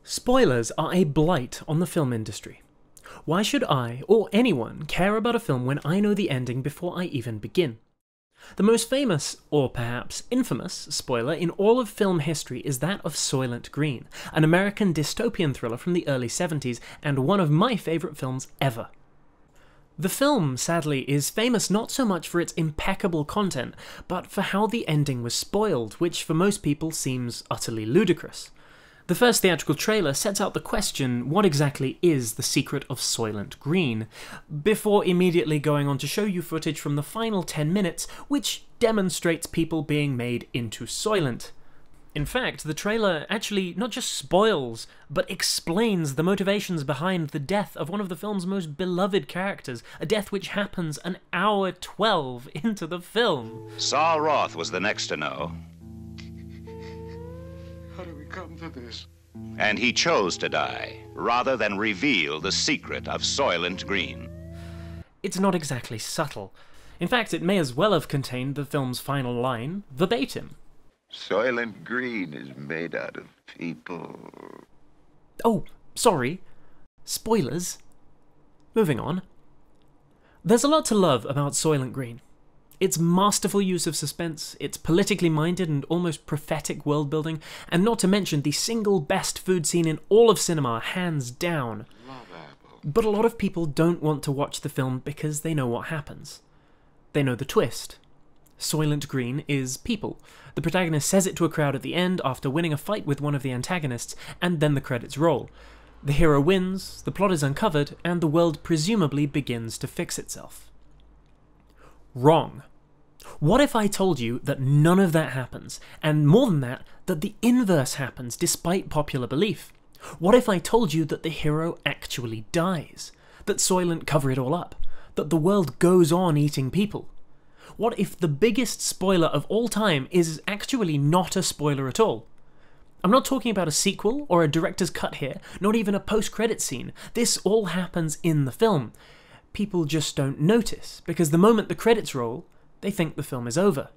Spoilers are a blight on the film industry. Why should I, or anyone, care about a film when I know the ending before I even begin? The most famous, or perhaps infamous, spoiler in all of film history is that of Soylent Green, an American dystopian thriller from the early 70s and one of my favourite films ever. The film, sadly, is famous not so much for its impeccable content, but for how the ending was spoiled, which for most people seems utterly ludicrous. The first theatrical trailer sets out the question, what exactly is the secret of Soylent Green, before immediately going on to show you footage from the final 10 minutes, which demonstrates people being made into Soylent. In fact, the trailer actually not just spoils, but explains the motivations behind the death of one of the film's most beloved characters, a death which happens an hour 12 into the film. Saul Roth was the next to know. How do we come to this? And he chose to die, rather than reveal the secret of Soylent Green. It's not exactly subtle. In fact, it may as well have contained the film's final line, verbatim. Soylent Green is made out of people. Oh, sorry. Spoilers. Moving on. There's a lot to love about Soylent Green. Its masterful use of suspense, its politically minded and almost prophetic world-building, and not to mention the single best food scene in all of cinema, hands down. Love apple. But a lot of people don't want to watch the film because they know what happens. They know the twist. Soylent Green is people. The protagonist says it to a crowd at the end after winning a fight with one of the antagonists, and then the credits roll. The hero wins, the plot is uncovered, and the world presumably begins to fix itself. Wrong. What if I told you that none of that happens, and more than that, that the inverse happens despite popular belief? What if I told you that the hero actually dies? That Soylent cover it all up? That the world goes on eating people? What if the biggest spoiler of all time is actually not a spoiler at all? I'm not talking about a sequel or a director's cut here, not even a post-credit scene. This all happens in the film. People just don't notice, because the moment the credits roll, they think the film is over.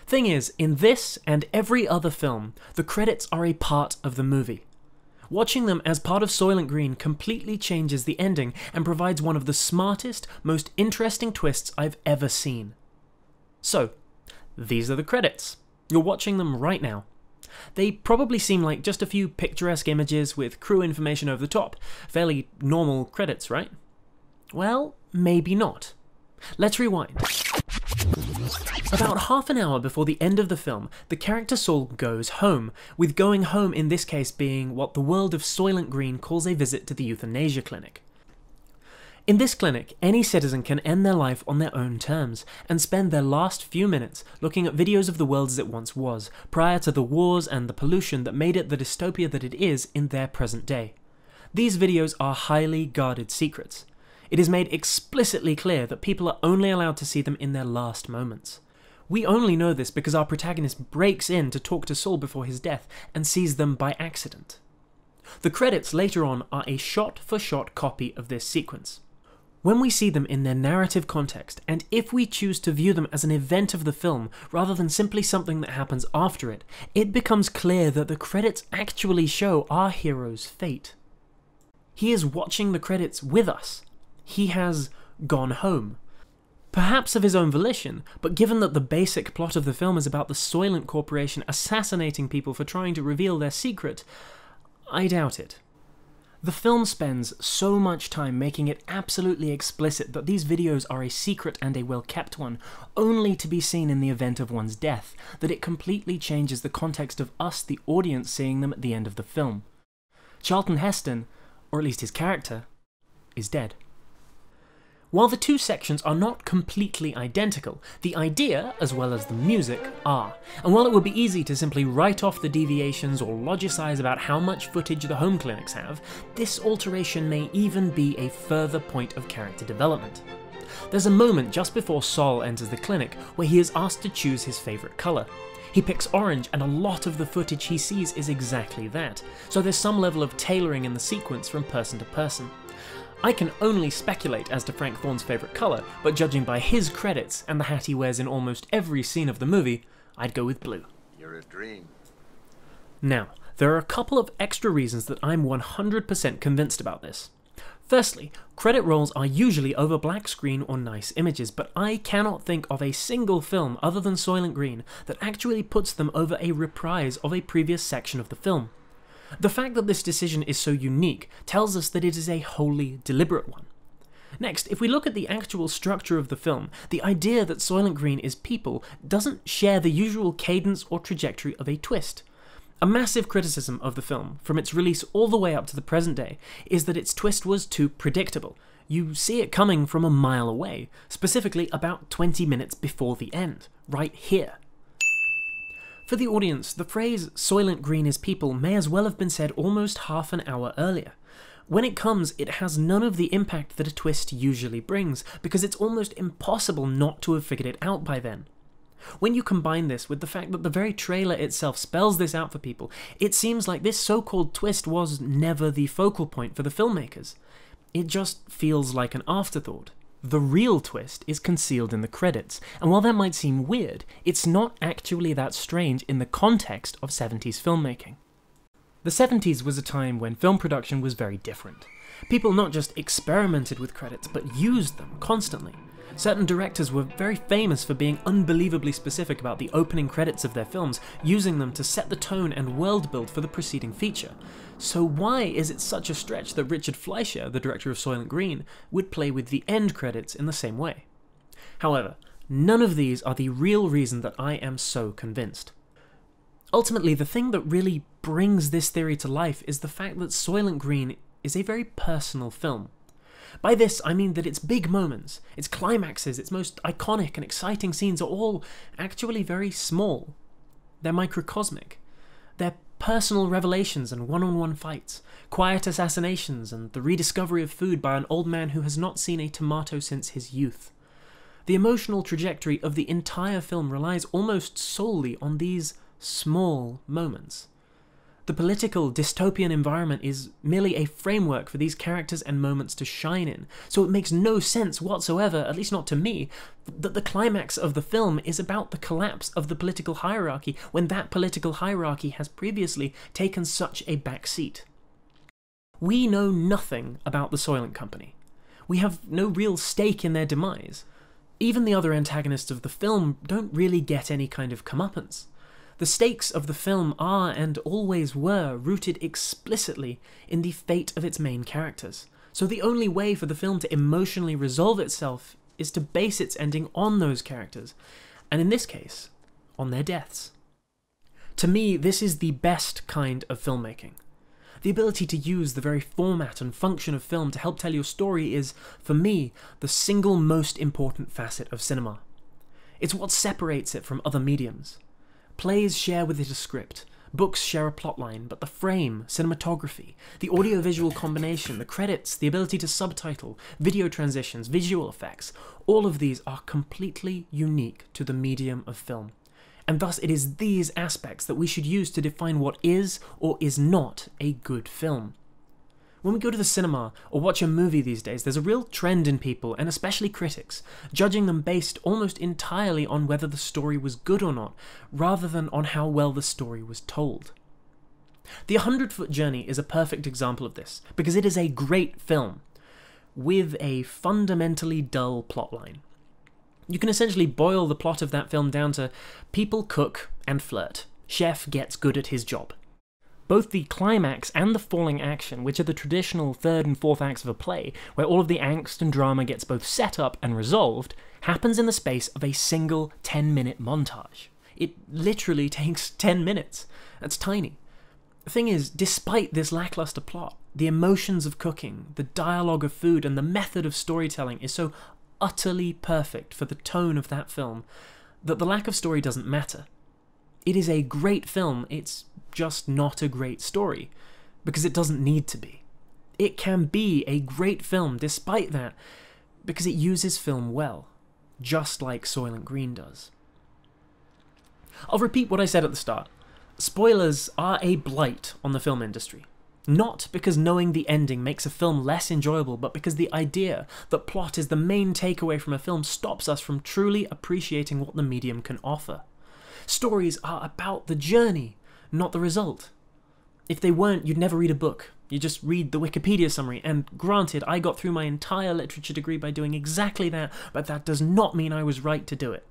Thing is, in this and every other film, the credits are a part of the movie. Watching them as part of Soylent Green completely changes the ending and provides one of the smartest, most interesting twists I've ever seen. So, these are the credits. You're watching them right now. They probably seem like just a few picturesque images with crew information over the top. Fairly normal credits, right? Well, maybe not. Let's rewind. About half an hour before the end of the film, the character Saul goes home, with going home in this case being what the world of Soylent Green calls a visit to the euthanasia clinic. In this clinic, any citizen can end their life on their own terms, and spend their last few minutes looking at videos of the world as it once was, prior to the wars and the pollution that made it the dystopia that it is in their present day. These videos are highly guarded secrets. It is made explicitly clear that people are only allowed to see them in their last moments. We only know this because our protagonist breaks in to talk to Saul before his death and sees them by accident. The credits later on are a shot-for-shot copy of this sequence. When we see them in their narrative context, and if we choose to view them as an event of the film rather than simply something that happens after it, it becomes clear that the credits actually show our hero's fate. He is watching the credits with us. He has gone home. Perhaps of his own volition, but given that the basic plot of the film is about the Soylent Corporation assassinating people for trying to reveal their secret, I doubt it. The film spends so much time making it absolutely explicit that these videos are a secret and a well-kept one, only to be seen in the event of one's death, that it completely changes the context of us, the audience, seeing them at the end of the film. Charlton Heston, or at least his character, is dead. While the two sections are not completely identical, the idea, as well as the music, are. And while it would be easy to simply write off the deviations or logicize about how much footage the home clinics have, this alteration may even be a further point of character development. There's a moment just before Saul enters the clinic where he is asked to choose his favourite colour. He picks orange, and a lot of the footage he sees is exactly that, so there's some level of tailoring in the sequence from person to person. I can only speculate as to Frank Thorne's favourite colour, but judging by his credits and the hat he wears in almost every scene of the movie, I'd go with blue. You're a dream. Now, There are a couple of extra reasons that I'm 100% convinced about this. Firstly, credit rolls are usually over black screen or nice images, but I cannot think of a single film other than Soylent Green that actually puts them over a reprise of a previous section of the film. The fact that this decision is so unique tells us that it is a wholly deliberate one. Next, if we look at the actual structure of the film, the idea that Soylent Green is people doesn't share the usual cadence or trajectory of a twist. A massive criticism of the film, from its release all the way up to the present day, is that its twist was too predictable. You see it coming from a mile away, specifically about 20 minutes before the end, right here. For the audience, the phrase Soylent Green is people may as well have been said almost half an hour earlier. When it comes, it has none of the impact that a twist usually brings, because it's almost impossible not to have figured it out by then. When you combine this with the fact that the very trailer itself spells this out for people, it seems like this so-called twist was never the focal point for the filmmakers. It just feels like an afterthought. The real twist is concealed in the credits, and while that might seem weird, it's not actually that strange in the context of 70s filmmaking. The 70s was a time when film production was very different. People not just experimented with credits, but used them constantly. Certain directors were very famous for being unbelievably specific about the opening credits of their films, using them to set the tone and world build for the preceding feature. So why is it such a stretch that Richard Fleischer, the director of Soylent Green, would play with the end credits in the same way? However, none of these are the real reason that I am so convinced. Ultimately, the thing that really brings this theory to life is the fact that Soylent Green is a very personal film. By this, I mean that its big moments, its climaxes, its most iconic and exciting scenes are all actually very small. They're microcosmic. They're personal revelations and one-on-one fights, quiet assassinations, and the rediscovery of food by an old man who has not seen a tomato since his youth. The emotional trajectory of the entire film relies almost solely on these small moments. The political, dystopian environment is merely a framework for these characters and moments to shine in, so it makes no sense whatsoever, at least not to me, that the climax of the film is about the collapse of the political hierarchy when that political hierarchy has previously taken such a back seat. We know nothing about the Soylent Company. We have no real stake in their demise. Even the other antagonists of the film don't really get any kind of comeuppance. The stakes of the film are, and always were, rooted explicitly in the fate of its main characters, so the only way for the film to emotionally resolve itself is to base its ending on those characters, and in this case, on their deaths. To me, this is the best kind of filmmaking. The ability to use the very format and function of film to help tell your story is, for me, the single most important facet of cinema. It's what separates it from other mediums. Plays share with it a script, books share a plotline, but the frame, cinematography, the audio-visual combination, the credits, the ability to subtitle, video transitions, visual effects, all of these are completely unique to the medium of film. And thus it is these aspects that we should use to define what is or is not a good film. When we go to the cinema or watch a movie these days, there's a real trend in people, and especially critics, judging them based almost entirely on whether the story was good or not, rather than on how well the story was told. The 100-Foot Journey is a perfect example of this, because it is a great film, with a fundamentally dull plotline. You can essentially boil the plot of that film down to people cook and flirt. Chef gets good at his job. Both the climax and the falling action, which are the traditional third and fourth acts of a play, where all of the angst and drama gets both set up and resolved, happens in the space of a single 10-minute montage. It literally takes 10 minutes. That's tiny. The thing is, despite this lackluster plot, the emotions of cooking, the dialogue of food, and the method of storytelling is so utterly perfect for the tone of that film that the lack of story doesn't matter. It is a great film, it's just not a great story, because it doesn't need to be. It can be a great film despite that, because it uses film well, just like Soylent Green does. I'll repeat what I said at the start. Spoilers are a blight on the film industry. Not because knowing the ending makes a film less enjoyable, but because the idea that plot is the main takeaway from a film stops us from truly appreciating what the medium can offer. Stories are about the journey, not the result. If they weren't, you'd never read a book. You just read the Wikipedia summary, and granted, I got through my entire literature degree by doing exactly that, but that does not mean I was right to do it.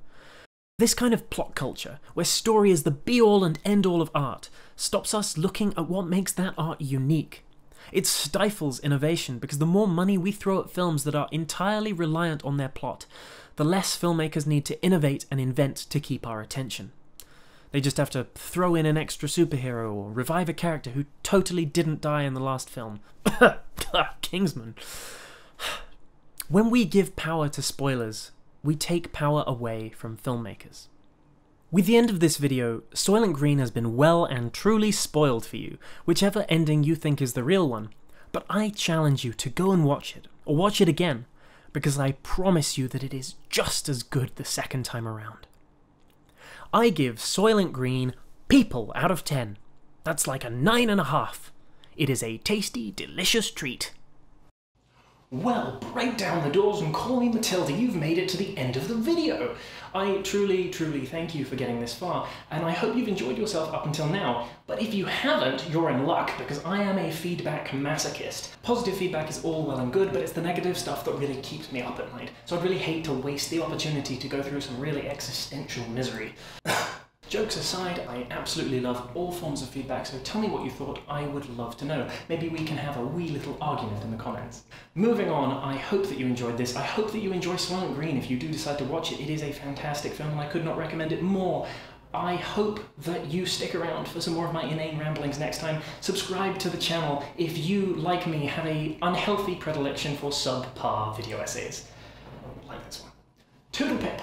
This kind of plot culture, where story is the be-all and end-all of art, stops us looking at what makes that art unique. It stifles innovation, because the more money we throw at films that are entirely reliant on their plot, the less filmmakers need to innovate and invent to keep our attention. They just have to throw in an extra superhero or revive a character who totally didn't die in the last film. Kingsman. When we give power to spoilers, we take power away from filmmakers. With the end of this video, Soylent Green has been well and truly spoiled for you, whichever ending you think is the real one, but I challenge you to go and watch it, or watch it again, because I promise you that it is just as good the second time around. I give Soylent Green people out of 10. That's like a 9.5. It is a tasty, delicious treat. Well, break down the doors and call me Matilda, you've made it to the end of the video. I truly thank you for getting this far, and I hope you've enjoyed yourself up until now. But if you haven't, you're in luck, because I am a feedback masochist. Positive feedback is all well and good, but it's the negative stuff that really keeps me up at night. So I'd really hate to waste the opportunity to go through some really existential misery. Jokes aside, I absolutely love all forms of feedback, so tell me what you thought. I would love to know. Maybe we can have a wee little argument in the comments. Moving on, I hope that you enjoyed this. I hope that you enjoy Soylent Green if you do decide to watch it. It is a fantastic film and I could not recommend it more. I hope that you stick around for some more of my inane ramblings next time. Subscribe to the channel if you, like me, have an unhealthy predilection for subpar video essays. Like this one. Toodle pip!